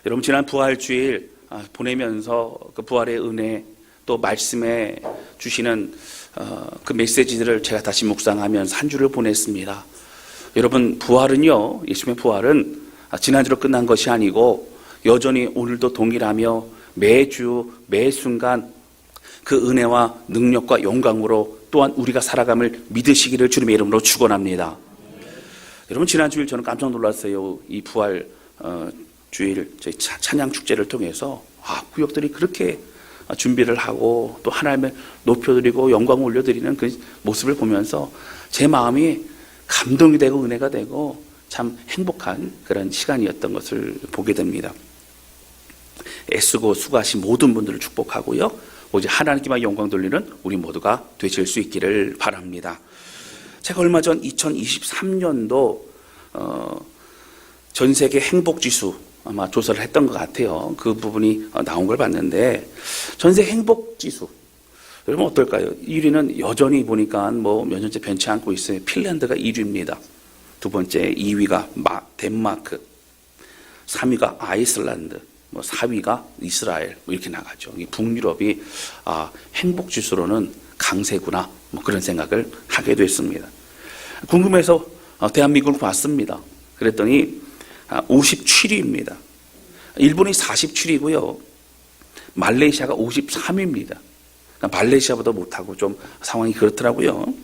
여러분 지난 부활주일 보내면서 그 부활의 은혜 또 말씀에 주시는 그 메시지들을 제가 다시 묵상하면서 한 주를 보냈습니다. 여러분 부활은요, 예수님의 부활은 지난주로 끝난 것이 아니고 여전히 오늘도 동일하며 매주 매 순간 그 은혜와 능력과 영광으로 또한 우리가 살아감을 믿으시기를 주님의 이름으로 축원합니다. 여러분 지난 주일 저는 깜짝 놀랐어요. 이 부활 주일 저희 찬양 축제를 통해서 구역들이 그렇게 준비를 하고 또 하나님을 높여드리고 영광을 올려드리는 그 모습을 보면서 제 마음이 감동이 되고 은혜가 되고 참 행복한 그런 시간이었던 것을 보게 됩니다. 애쓰고 수고하신 모든 분들을 축복하고요, 오직 하나님께만 영광 돌리는 우리 모두가 되실 수 있기를 바랍니다. 제가 얼마 전 2023년도 전 세계 행복지수 아마 조사를 했던 것 같아요. 그 부분이 나온 걸 봤는데 전 세계 행복지수 여러분 어떨까요? 1위는 여전히 보니까 뭐 몇 년째 변치 않고 있어요. 핀란드가 1위입니다. 두 번째 2위가 덴마크, 3위가 아이슬란드, 4위가 이스라엘 이렇게 나가죠. 이 북유럽이 행복지수로는 강세구나 그런 생각을 하게 됐습니다. 궁금해서 대한민국을 봤습니다. 그랬더니 57위입니다. 일본이 47위고요. 말레이시아가 53위입니다. 말레이시아보다 못하고 좀 상황이 그렇더라고요.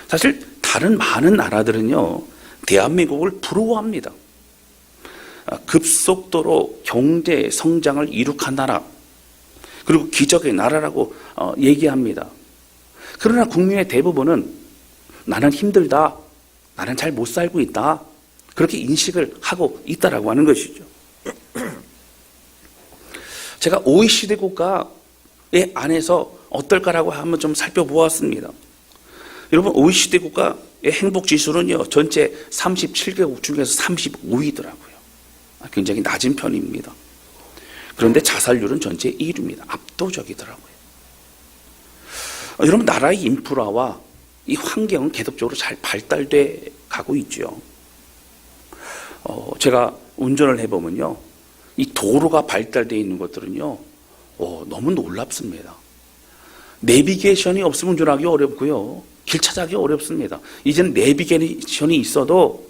사실 다른 많은 나라들은요, 대한민국을 부러워합니다. 급속도로 경제 성장을 이룩한 나라, 그리고 기적의 나라라고 얘기합니다. 그러나 국민의 대부분은 나는 힘들다, 나는 잘 못 살고 있다, 그렇게 인식을 하고 있다라고 하는 것이죠. 제가 OECD 국가의 안에서 어떨까라고 한번 좀 살펴보았습니다. 여러분 OECD 국가의 행복지수는요, 전체 37개국 중에서 35위더라고요. 굉장히 낮은 편입니다. 그런데 자살률은 전체 1위입니다. 압도적이더라고요. 여러분 나라의 인프라와 이 환경은 계속적으로 잘 발달돼 가고 있죠. 제가 운전을 해보면요, 이 도로가 발달되어 있는 것들은요, 너무 놀랍습니다. 내비게이션이 없으면 운전하기 어렵고요, 길 찾아가기 어렵습니다. 이제는 내비게이션이 있어도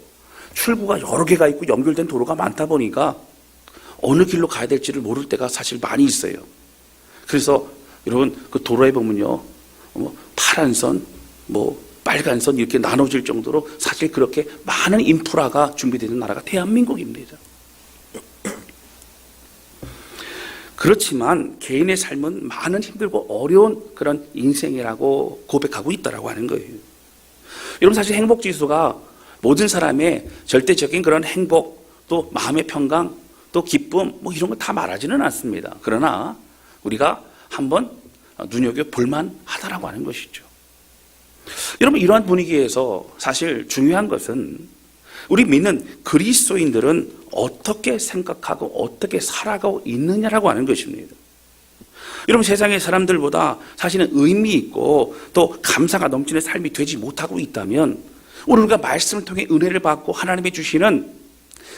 출구가 여러 개가 있고 연결된 도로가 많다 보니까 어느 길로 가야 될지를 모를 때가 사실 많이 있어요. 그래서 여러분 그 도로에 보면요, 파란 선, 빨간 선 이렇게 나눠질 정도로 사실 그렇게 많은 인프라가 준비되는 나라가 대한민국입니다. 그렇지만 개인의 삶은 많은 힘들고 어려운 그런 인생이라고 고백하고 있다라고 하는 거예요. 여러분 사실 행복지수가 모든 사람의 절대적인 그런 행복, 또 마음의 평강, 또 기쁨 이런 거 다 말하지는 않습니다. 그러나 우리가 한번 눈여겨볼만 하다라고 하는 것이죠. 여러분 이러한 분위기에서 사실 중요한 것은 우리 믿는 그리스도인들은 어떻게 생각하고 어떻게 살아가고 있느냐라고 하는 것입니다. 여러분 세상의 사람들보다 사실은 의미 있고 또 감사가 넘치는 삶이 되지 못하고 있다면 오늘 우리가 말씀을 통해 은혜를 받고 하나님이 주시는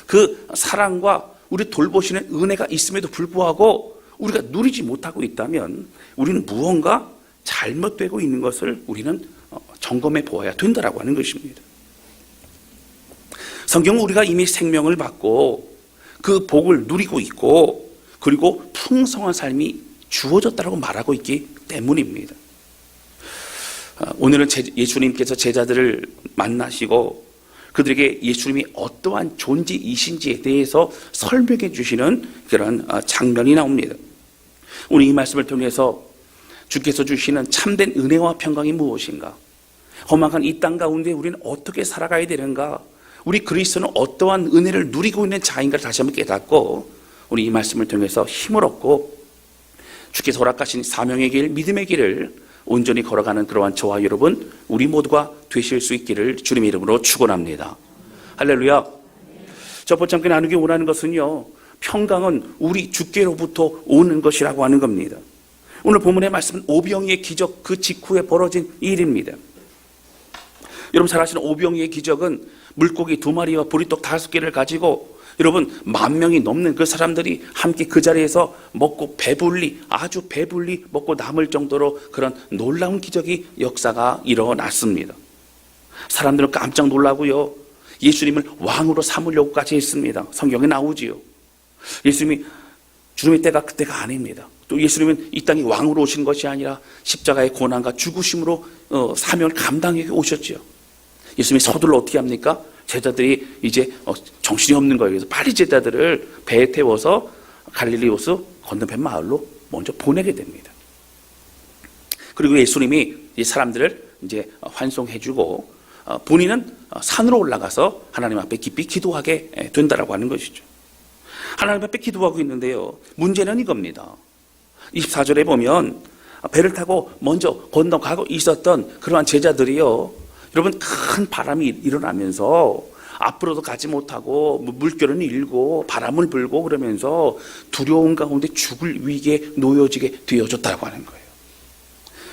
그 사랑과 우리 돌보시는 은혜가 있음에도 불구하고 우리가 누리지 못하고 있다면 우리는 무언가 잘못되고 있는 것을 우리는 점검해 보아야 된다라고 하는 것입니다. 성경은 우리가 이미 생명을 받고 그 복을 누리고 있고 그리고 풍성한 삶이 주어졌다고 말하고 있기 때문입니다. 오늘은 예수님께서 제자들을 만나시고 그들에게 예수님이 어떠한 존재이신지에 대해서 설명해 주시는 그런 장면이 나옵니다. 오늘 이 말씀을 통해서 주께서 주시는 참된 은혜와 평강이 무엇인가? 험악한 이 땅 가운데 우리는 어떻게 살아가야 되는가? 우리 그리스도는 어떠한 은혜를 누리고 있는 자인가를 다시 한번 깨닫고 우리 이 말씀을 통해서 힘을 얻고 주께서 허락하신 사명의 길, 믿음의 길을 온전히 걸어가는 그러한 저와 여러분 우리 모두가 되실 수 있기를 주님의 이름으로 축원합니다. 할렐루야. 첫 번째 함께 나누기 원하는 것은요, 평강은 우리 주께로부터 오는 것이라고 하는 겁니다. 오늘 본문의 말씀은 오병이의 기적 그 직후에 벌어진 일입니다. 여러분 잘 아시는 오병이의 기적은 물고기 2마리와 보리떡 5개를 가지고 여러분 10,000명이 넘는 그 사람들이 함께 그 자리에서 먹고 배불리, 아주 배불리 먹고 남을 정도로 그런 놀라운 기적이 역사가 일어났습니다. 사람들은 깜짝 놀라고요. 예수님을 왕으로 삼으려고까지 했습니다. 성경에 나오지요. 예수님이 주님의 때가 그때가 아닙니다. 또 예수님은 이 땅에 왕으로 오신 것이 아니라 십자가의 고난과 죽으심으로 사명을 감당해 오셨지요. 예수님이 서둘러 어떻게 합니까? 제자들이 이제 정신이 없는 거예요. 그래서 빨리 제자들을 배에 태워서 갈릴리 호수 건너편 마을로 먼저 보내게 됩니다. 그리고 예수님이 이 사람들을 이제 환송해주고 본인은 산으로 올라가서 하나님 앞에 깊이 기도하게 된다라고 하는 것이죠. 하나님 앞에 기도하고 있는데요. 문제는 이겁니다. 24절에 보면 배를 타고 먼저 건너가고 있었던 그러한 제자들이요. 여러분 큰 바람이 일어나면서 앞으로도 가지 못하고 물결은 일고 바람을 불고 그러면서 두려움 가운데 죽을 위기에 놓여지게 되어졌다고 하는 거예요.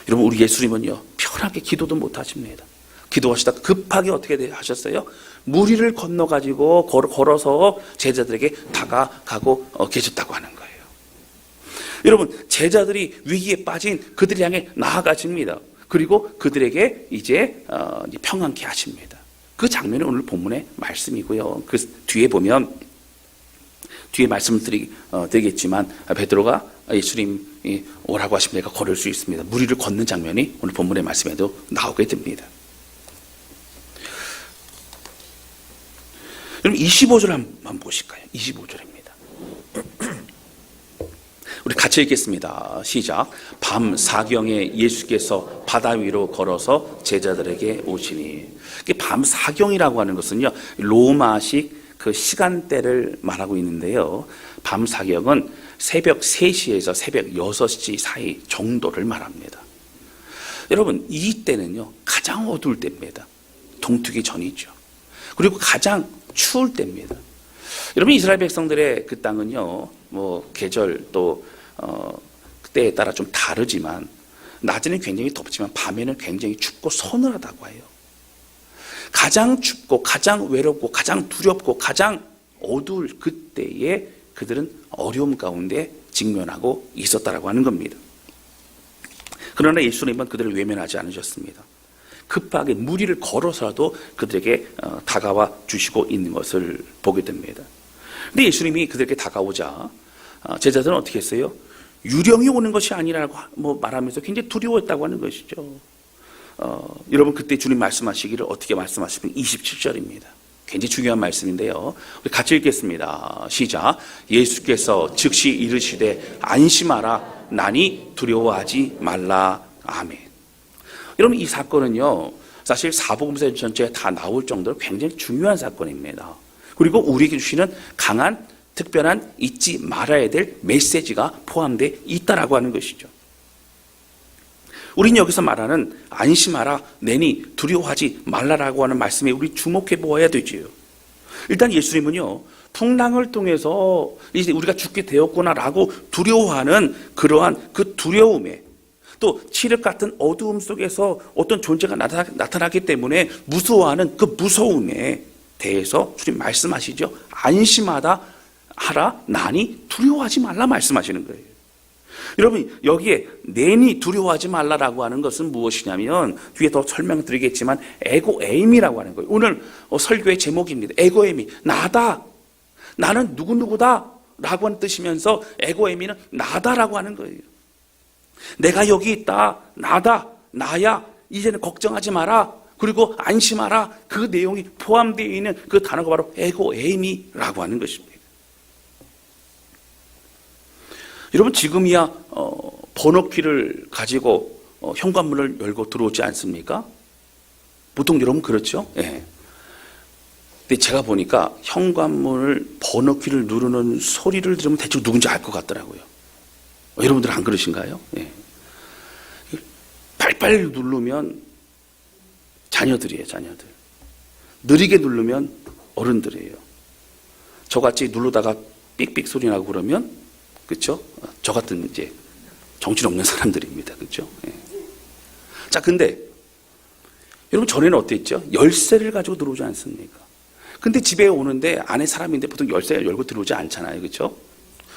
여러분 우리 예수님은요. 편하게 기도도 못하십니다. 기도하시다가 급하게 어떻게 하셨어요? 무리를 건너가지고 걸어서 제자들에게 다가가고 계셨다고 하는 거예요. 여러분 제자들이 위기에 빠진 그들을 향해 나아가십니다. 그리고 그들에게 이제 평안케 하십니다. 그 장면이 오늘 본문의 말씀이고요. 그 뒤에 보면 뒤에 말씀을 드리겠지만 베드로가 예수님이 오라고 하시면 내가 걸을 수 있습니다. 무리를 걷는 장면이 오늘 본문의 말씀에도 나오게 됩니다. 그럼 25절 한번 보실까요? 25절입니다. 우리 같이 읽겠습니다. 시작. 밤 사경에 예수께서 바다 위로 걸어서 제자들에게 오시니. 밤 사경이라고 하는 것은요, 로마식 그 시간대를 말하고 있는데요. 밤 사경은 새벽 3시에서 새벽 6시 사이 정도를 말합니다. 여러분, 이 때는요, 가장 어두울 때입니다. 동트기 전이죠. 그리고 가장 추울 때입니다. 여러분, 이스라엘 백성들의 그 땅은요, 계절 또 그때에 따라 좀 다르지만 낮에는 굉장히 덥지만 밤에는 굉장히 춥고 서늘하다고 해요. 가장 춥고 가장 외롭고 가장 두렵고 가장 어두울 그때에 그들은 어려움 가운데 직면하고 있었다라고 하는 겁니다. 그러나 예수님은 그들을 외면하지 않으셨습니다. 급하게 무리를 걸어서라도 그들에게 다가와 주시고 있는 것을 보게 됩니다. 근데 예수님이 그들에게 다가오자 제자들은 어떻게 했어요? 유령이 오는 것이 아니라고 말하면서 굉장히 두려웠다고 하는 것이죠. 여러분 그때 주님 말씀하시기를 어떻게 말씀하시면 27절입니다. 굉장히 중요한 말씀인데요. 우리 같이 읽겠습니다. 시작. 예수께서 즉시 이르시되 안심하라 나니 두려워하지 말라. 아멘. 여러분 이 사건은요 사실 사복음서 전체에 다 나올 정도로 굉장히 중요한 사건입니다. 그리고 우리에게 주시는 강한 특별한 잊지 말아야 될 메시지가 포함되어 있다라고 하는 것이죠. 우리는 여기서 말하는 안심하라 내니 두려워하지 말라라고 하는 말씀에 우리 주목해 보아야 되지요. 일단 예수님은요 풍랑을 통해서 이제 우리가 죽게 되었구나라고 두려워하는 그러한 그 두려움에 또 칠흑 같은 어두움 속에서 어떤 존재가 나타나기 때문에 무서워하는 그 무서움에 대해서 주님 말씀하시죠. 안심하다 하라 나니 두려워하지 말라 말씀하시는 거예요. 여러분 여기에 내니 두려워하지 말라라고 하는 것은 무엇이냐면 뒤에 더 설명드리겠지만 에고에임이라고 하는 거예요. 오늘 설교의 제목입니다. 에고에임이 나다 나는 누구누구다 라고 하는 뜻이면서 에고에임이는 나다라고 하는 거예요. 내가 여기 있다 나다 나야 이제는 걱정하지 마라 그리고 안심하라 그 내용이 포함되어 있는 그 단어가 바로 에고에임이라고 하는 것입니다. 여러분 지금이야 번호키를 가지고 현관문을 열고 들어오지 않습니까? 보통 여러분 그렇죠? 예. 근데 제가 보니까 현관문을 번호키를 누르는 소리를 들으면 대충 누군지 알 것 같더라고요. 여러분들 안 그러신가요? 예. 빨빨 누르면 자녀들이에요, 자녀들. 느리게 누르면 어른들이에요. 저같이 누르다가 삑삑 소리 나고 그러면 그렇죠? 저 같은 이제 정신없는 사람들입니다. 그렇죠? 예. 자, 근데 여러분 전에는 어땠죠? 열쇠를 가지고 들어오지 않습니까? 근데 집에 오는데 안에 사람인데 보통 열쇠 열고 들어오지 않잖아요. 그렇죠?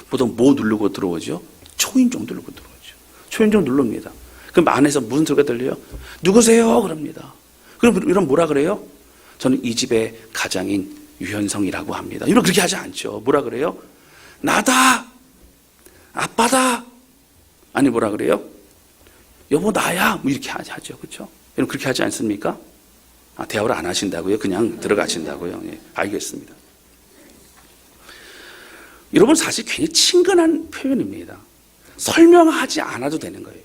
보통 뭐 누르고 들어오죠? 초인종 누르고 들어오죠. 초인종 누릅니다. 그럼 안에서 무슨 소리가 들려요? 누구세요? 그럽니다. 그럼 이런 뭐라 그래요? 저는 이 집의 가장인 유현성이라고 합니다. 이런 그렇게 하지 않죠. 뭐라 그래요? 나다. 아빠다. 아니 뭐라 그래요? 여보 나야. 뭐 이렇게 하죠. 그렇죠? 여러분 그렇게 하지 않습니까? 대화를 안 하신다고요? 그냥 들어가신다고요? 예, 알겠습니다. 여러분 사실 굉장히 친근한 표현입니다. 설명하지 않아도 되는 거예요.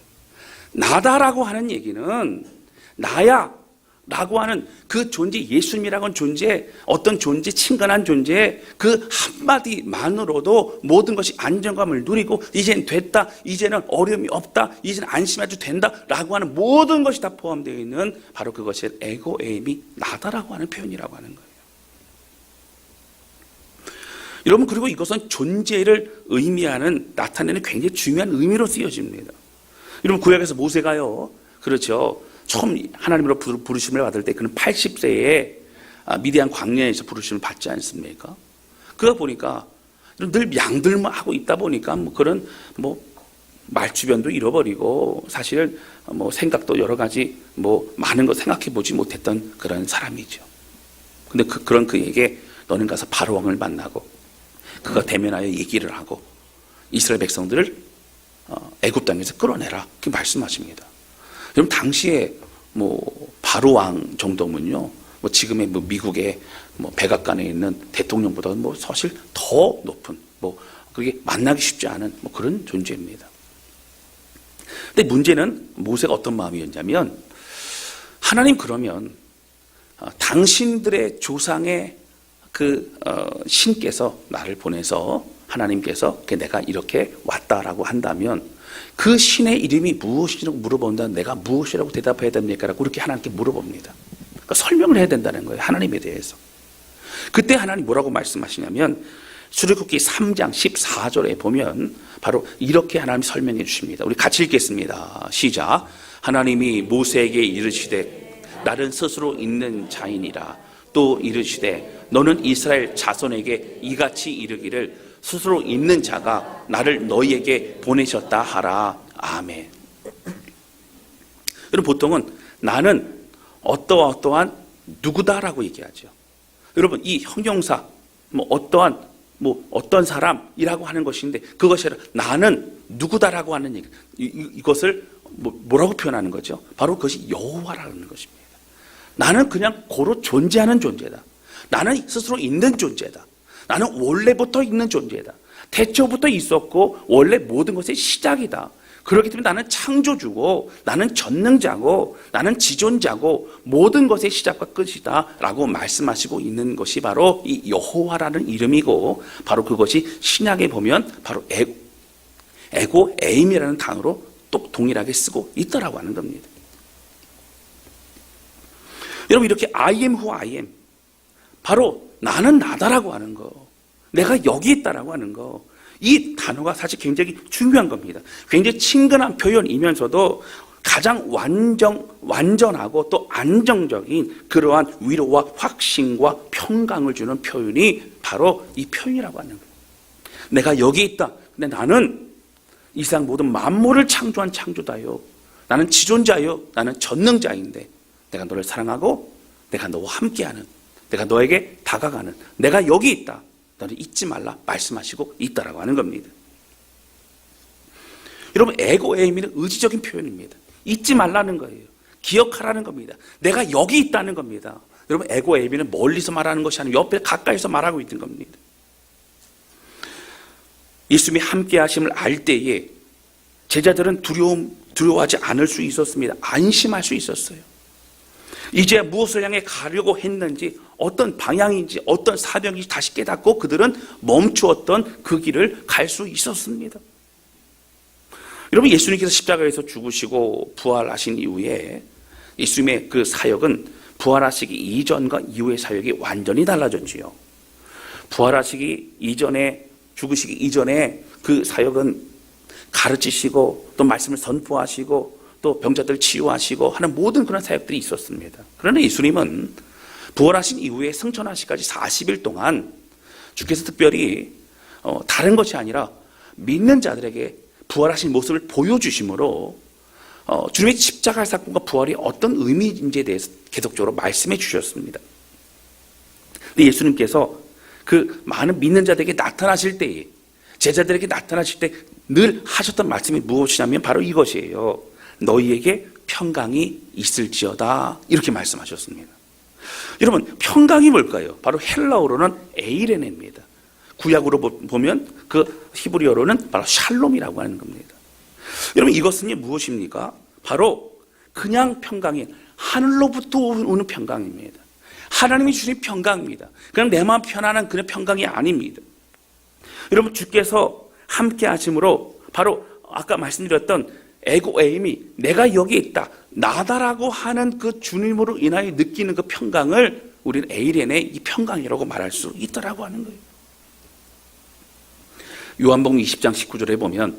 나다라고 하는 얘기는 나야 라고 하는 그 존재, 예수님이라고 하는 존재, 어떤 존재, 친근한 존재, 그 한마디만으로도 모든 것이 안정감을 누리고 이제는 됐다, 이제는 어려움이 없다, 이제는 안심해도 된다 라고 하는 모든 것이 다 포함되어 있는 바로 그것이 에고 에임이 나다라고 하는 표현이라고 하는 거예요. 여러분 그리고 이것은 존재를 의미하는, 나타내는 굉장히 중요한 의미로 쓰여집니다. 여러분 구약에서 모세가요, 그렇죠, 처음 하나님으로 부르심을 받을 때 그는 80세에 미디안 광야에서 부르심을 받지 않습니까? 그거 보니까 늘 양들만 하고 있다 보니까 뭐 그런 뭐 말주변도 잃어버리고 사실은 뭐 생각도 여러 가지 뭐 많은 거 생각해 보지 못했던 그런 사람이죠. 근데 그런 그에게 너는 가서 바로 왕을 만나고 그가 대면하여 얘기를 하고 이스라엘 백성들을 애굽 땅에서 끌어내라, 그렇게 말씀하십니다. 여러분 당시에 뭐 바로 왕 정도면요, 뭐 지금의 뭐 미국의 뭐 백악관에 있는 대통령보다 뭐 사실 더 높은, 뭐 그게 만나기 쉽지 않은 뭐 그런 존재입니다. 근데 문제는 모세가 어떤 마음이었냐면, 하나님 그러면 당신들의 조상의 그 신께서 나를 보내서 하나님께서 내가 이렇게 왔다라고 한다면 그 신의 이름이 무엇이라고 물어본다면 내가 무엇이라고 대답해야 됩니까? 라고 그렇게 하나님께 물어봅니다. 그러니까 설명을 해야 된다는 거예요, 하나님에 대해서. 그때 하나님 뭐라고 말씀하시냐면 출애굽기 3장 14절에 보면 바로 이렇게 하나님 설명해 주십니다. 우리 같이 읽겠습니다. 시작. 하나님이 모세에게 이르시되 나는 스스로 있는 자이니라. 또 이르시되 너는 이스라엘 자손에게 이같이 이르기를 스스로 있는 자가 나를 너희에게 보내셨다 하라. 아멘. 여러분 보통은 나는 어떠한 누구다라고 얘기하죠. 여러분 이 형용사 뭐 어떤 사람이라고 하는 것인데 그것이 아니라 나는 누구다라고 하는 얘기, 이것을 뭐라고 표현하는 거죠? 바로 그것이 여호와라는 것입니다. 나는 그냥 고로 존재하는 존재다. 나는 스스로 있는 존재다. 나는 원래부터 있는 존재다. 태초부터 있었고 원래 모든 것의 시작이다. 그렇기 때문에 나는 창조주고 나는 전능자고 나는 지존자고 모든 것의 시작과 끝이다 라고 말씀하시고 있는 것이 바로 이 여호와라는 이름이고, 바로 그것이 신약에 보면 바로 에고 에임이라는 단어로 또 동일하게 쓰고 있다라고 하는 겁니다. 여러분 이렇게 I am who I am, 바로 나는 나다라고 하는 거, 내가 여기 있다라고 하는 거, 이 단어가 사실 굉장히 중요한 겁니다. 굉장히 친근한 표현이면서도 가장 완전하고 또 안정적인 그러한 위로와 확신과 평강을 주는 표현이 바로 이 표현이라고 하는 거예요. 내가 여기 있다. 근데 나는 이 세상 모든 만물을 창조한 창조다요. 나는 지존자요. 나는 전능자인데 내가 너를 사랑하고 내가 너와 함께하는, 내가 너에게 다가가는, 내가 여기 있다. 너는 잊지 말라 말씀하시고 있다라고 하는 겁니다. 여러분 에고 에이미는 의지적인 표현입니다. 잊지 말라는 거예요. 기억하라는 겁니다. 내가 여기 있다는 겁니다. 여러분 에고 에이미는 멀리서 말하는 것이 아니라 옆에 가까이서 말하고 있는 겁니다. 예수님이 함께 하심을 알 때에 제자들은 두려워하지 않을 수 있었습니다. 안심할 수 있었어요. 이제 무엇을 향해 가려고 했는지, 어떤 방향인지, 어떤 사명인지 다시 깨닫고 그들은 멈추었던 그 길을 갈 수 있었습니다. 여러분 예수님께서 십자가에서 죽으시고 부활하신 이후에 예수님의 그 사역은 부활하시기 이전과 이후의 사역이 완전히 달라졌지요. 부활하시기 이전에, 죽으시기 이전에 그 사역은 가르치시고 또 말씀을 선포하시고 또 병자들 치유하시고 하는 모든 그런 사역들이 있었습니다. 그러나 예수님은 부활하신 이후에 승천하시까지 40일 동안 주께서 특별히 다른 것이 아니라 믿는 자들에게 부활하신 모습을 보여주심으로 주님의 십자가 사건과 부활이 어떤 의미인지에 대해서 계속적으로 말씀해 주셨습니다. 근데 예수님께서 그 많은 믿는 자들에게 나타나실 때에, 제자들에게 나타나실 때 늘 하셨던 말씀이 무엇이냐면 바로 이것이에요. 너희에게 평강이 있을지어다, 이렇게 말씀하셨습니다. 여러분, 평강이 뭘까요? 바로 헬라어로는 에이레네입니다. 구약으로 보면 그 히브리어로는 바로 샬롬이라고 하는 겁니다. 여러분, 이것은 무엇입니까? 바로 그냥 평강이 하늘로부터 오는 평강입니다. 하나님이 주신 평강입니다. 그냥 내 마음 편안한 그런 평강이 아닙니다. 여러분, 주께서 함께 하심으로 바로 아까 말씀드렸던 에고에임이 내가 여기 있다, 나다라고 하는 그 주님으로 인하여 느끼는 그 평강을 우리는 에이렌의 이 평강이라고 말할 수 있더라고 하는 거예요. 요한복음 20장 19절에 보면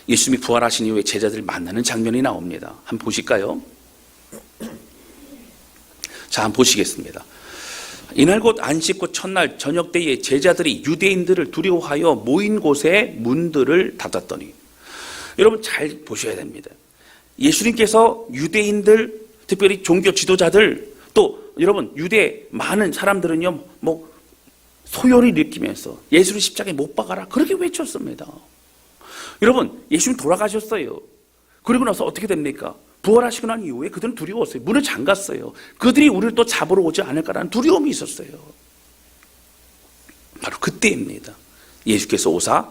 예수님이 부활하신 이후에 제자들을 만나는 장면이 나옵니다. 한번 보실까요? 자, 한번 보시겠습니다. 이날 곧 안식 곧 첫날 저녁 때에 제자들이 유대인들을 두려워하여 모인 곳에 문들을 닫았더니, 여러분 잘 보셔야 됩니다. 예수님께서 유대인들, 특별히 종교 지도자들, 또 여러분 유대 많은 사람들은요 소요를 느끼면서 예수를 십자가에 못 박아라 그렇게 외쳤습니다. 여러분, 예수님 돌아가셨어요. 그리고 나서 어떻게 됩니까? 부활하시고 난 이후에 그들은 두려웠어요. 문을 잠갔어요. 그들이 우리를 또 잡으러 오지 않을까라는 두려움이 있었어요. 바로 그때입니다. 예수께서 오사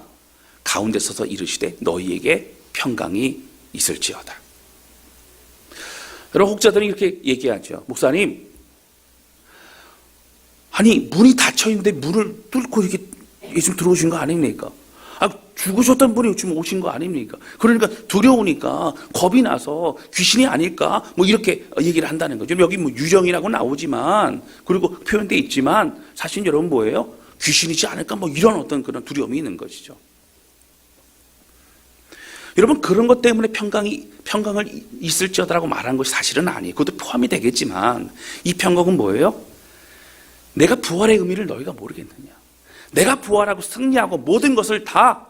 가운데 서서 이르시되 너희에게 평강이 있을지어다. 여러분, 혹자들은 이렇게 얘기하죠. 목사님, 아니 문이 닫혀 있는데 문을 뚫고 이렇게 예수님 들어오신 거 아닙니까? 죽으셨던 분이 지금 오신 거 아닙니까? 그러니까 두려우니까 겁이 나서 귀신이 아닐까? 이렇게 얘기를 한다는 거죠. 여기 유령이라고 나오지만, 그리고 표현되어 있지만, 사실 여러분 뭐예요? 귀신이지 않을까? 이런 어떤 그런 두려움이 있는 것이죠. 여러분, 그런 것 때문에 평강을 있을지어다라고 말한 것이 사실은 아니에요. 그것도 포함이 되겠지만, 이 평강은 뭐예요? 내가 부활의 의미를 너희가 모르겠느냐? 내가 부활하고 승리하고 모든 것을 다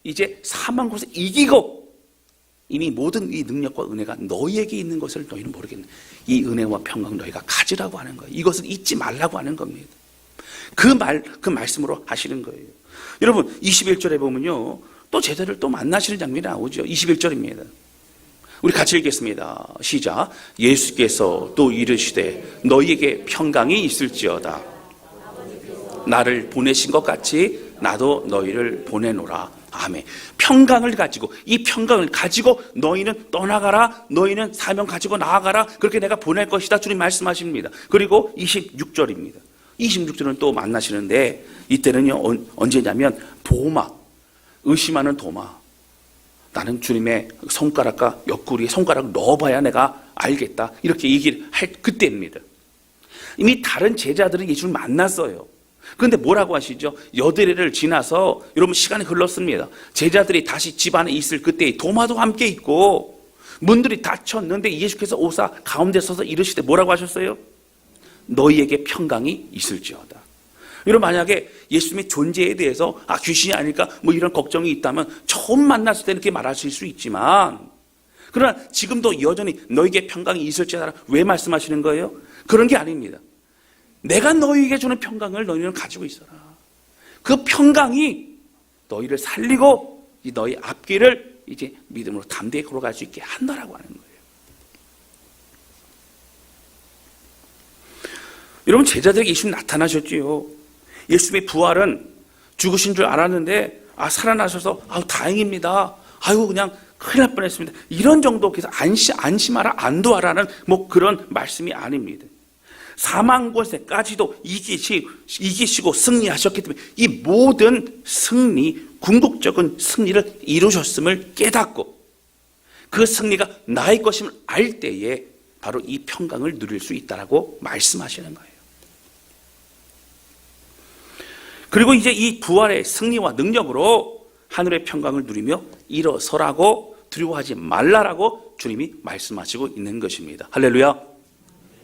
이제 사망 곳에 이기고 이미 모든 이 능력과 은혜가 너희에게 있는 것을 너희는 모르겠네. 이 은혜와 평강 너희가 가지라고 하는 거예요. 이것을 잊지 말라고 하는 겁니다. 그 말씀으로 하시는 거예요. 여러분, 21절에 보면요, 또 제자를 또 만나시는 장면이 나오죠. 21절입니다. 우리 같이 읽겠습니다. 시작. 예수께서 또 이르시되 너희에게 평강이 있을지어다. 나를 보내신 것 같이 나도 너희를 보내노라. 아멘. 평강을 가지고, 이 평강을 가지고 너희는 떠나가라, 너희는 사명 가지고 나아가라, 그렇게 내가 보낼 것이다, 주님 말씀하십니다. 그리고 26절입니다. 26절은 또 만나시는데, 이때는요 언제냐면 도마, 의심하는 도마, 나는 주님의 손가락과 옆구리에 손가락을 넣어봐야 내가 알겠다, 이렇게 얘기를 할 그때입니다. 이미 다른 제자들은 예수를 만났어요. 그런데 뭐라고 하시죠? 여드레를 지나서 여러분 시간이 흘렀습니다. 제자들이 다시 집 안에 있을 그때 도마도 함께 있고 문들이 닫혔는데 예수께서 오사 가운데 서서 이르시되 뭐라고 하셨어요? 너희에게 평강이 있을지어다. 여러분, 만약에 예수님의 존재에 대해서 귀신이 아닐까 이런 걱정이 있다면 처음 만났을 때 이렇게 말하실 수 있지만, 그러나 지금도 여전히 너희에게 평강이 있을지어다 왜 말씀하시는 거예요? 그런 게 아닙니다. 내가 너희에게 주는 평강을 너희는 가지고 있어라. 그 평강이 너희를 살리고 너희 앞길을 이제 믿음으로 담대히 걸어갈 수 있게 한다라고 하는 거예요. 여러분, 제자들에게 예수님 나타나셨지요. 예수님의 부활은 죽으신 줄 알았는데 살아나셔서 다행입니다. 그냥 큰일 날 뻔했습니다. 이런 정도 그래서 안심하라, 안도하라는 그런 말씀이 아닙니다. 사망 곳에까지도 이기시고 승리하셨기 때문에 이 모든 승리, 궁극적인 승리를 이루셨음을 깨닫고 그 승리가 나의 것임을 알 때에 바로 이 평강을 누릴 수 있다라고 말씀하시는 거예요. 그리고 이제 이 부활의 승리와 능력으로 하늘의 평강을 누리며 일어서라고, 두려워하지 말라라고 주님이 말씀하시고 있는 것입니다. 할렐루야.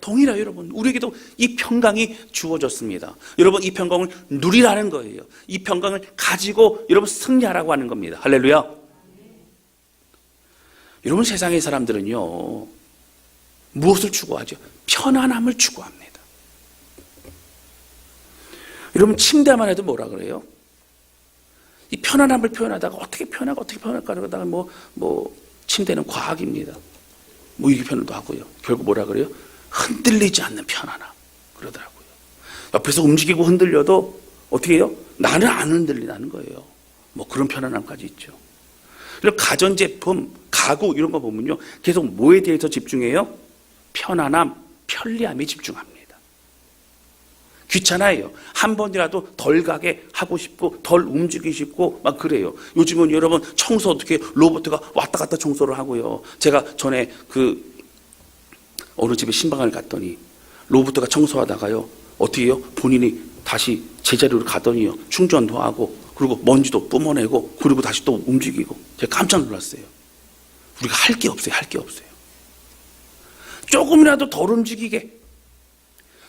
동일해요, 여러분. 우리에게도 이 평강이 주어졌습니다. 여러분, 이 평강을 누리라는 거예요. 이 평강을 가지고 여러분 승리하라고 하는 겁니다. 할렐루야. 여러분, 세상의 사람들은요, 무엇을 추구하죠? 편안함을 추구합니다. 여러분, 침대만 해도 뭐라 그래요? 이 편안함을 표현하다가 어떻게 표현할까 그러다가 침대는 과학입니다. 이렇게 표현도 하고요. 결국 뭐라 그래요? 흔들리지 않는 편안함 그러더라고요. 옆에서 움직이고 흔들려도 어떻게 해요? 나는 안 흔들리는 거예요. 그런 편안함까지 있죠. 그리고 가전제품, 가구 이런 거 보면요, 계속 뭐에 대해서 집중해요? 편안함, 편리함에 집중합니다. 귀찮아요. 한 번이라도 덜 가게 하고 싶고 덜 움직이고 싶고 막 그래요. 요즘은 여러분 청소 어떻게 로봇가 왔다 갔다 청소를 하고요. 제가 전에 어느 집에 신방을 갔더니 로봇가 청소하다가요, 어떻게 해요? 본인이 다시 제자리로 가더니요, 충전도 하고 그리고 먼지도 뿜어내고 그리고 다시 또 움직이고. 제가 깜짝 놀랐어요. 우리가 할 게 없어요. 조금이라도 덜 움직이게,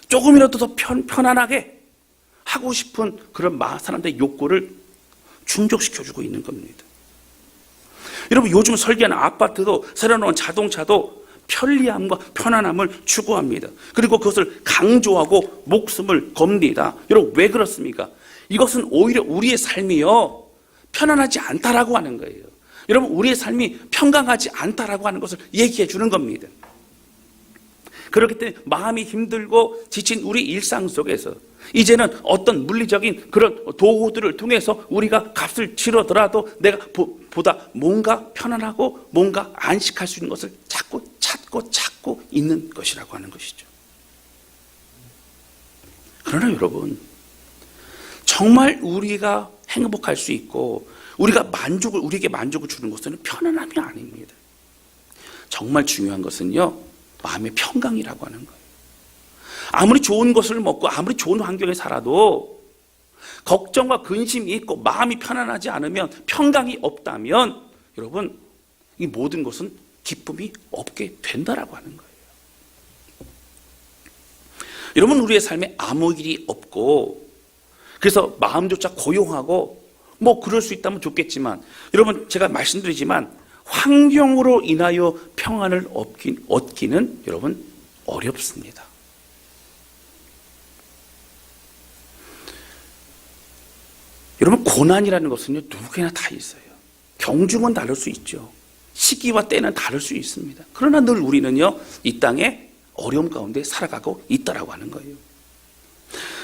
조금이라도 더 편안하게 하고 싶은 그런 사람들의 욕구를 충족시켜주고 있는 겁니다. 여러분, 요즘 설계하는 아파트도 새로 나온 자동차도 편리함과 편안함을 추구합니다. 그리고 그것을 강조하고 목숨을 겁니다. 여러분, 왜 그렇습니까? 이것은 오히려 우리의 삶이요, 편안하지 않다라고 하는 거예요. 여러분, 우리의 삶이 평강하지 않다라고 하는 것을 얘기해 주는 겁니다. 그렇기 때문에 마음이 힘들고 지친 우리 일상 속에서 이제는 어떤 물리적인 그런 도구들을 통해서 우리가 값을 치르더라도 내가 보다 뭔가 편안하고 뭔가 안식할 수 있는 것을 자꾸 찾고 있는 것이라고 하는 것이죠. 그러나 여러분, 정말 우리가 행복할 수 있고 우리에게 만족을 주는 것은 편안함이 아닙니다. 정말 중요한 것은요, 마음의 평강이라고 하는 거예요. 아무리 좋은 것을 먹고 아무리 좋은 환경에 살아도 걱정과 근심이 있고 마음이 편안하지 않으면, 평강이 없다면 여러분, 이 모든 것은 기쁨이 없게 된다라고 하는 거예요. 여러분, 우리의 삶에 아무 일이 없고 그래서 마음조차 고요하고 그럴 수 있다면 좋겠지만, 여러분, 제가 말씀드리지만 환경으로 인하여 평안을 얻기는 여러분 어렵습니다. 여러분, 고난이라는 것은요, 누구에게나 다 있어요. 경중은 다를 수 있죠. 시기와 때는 다를 수 있습니다. 그러나 늘 우리는요, 이 땅에 어려움 가운데 살아가고 있다라고 하는 거예요.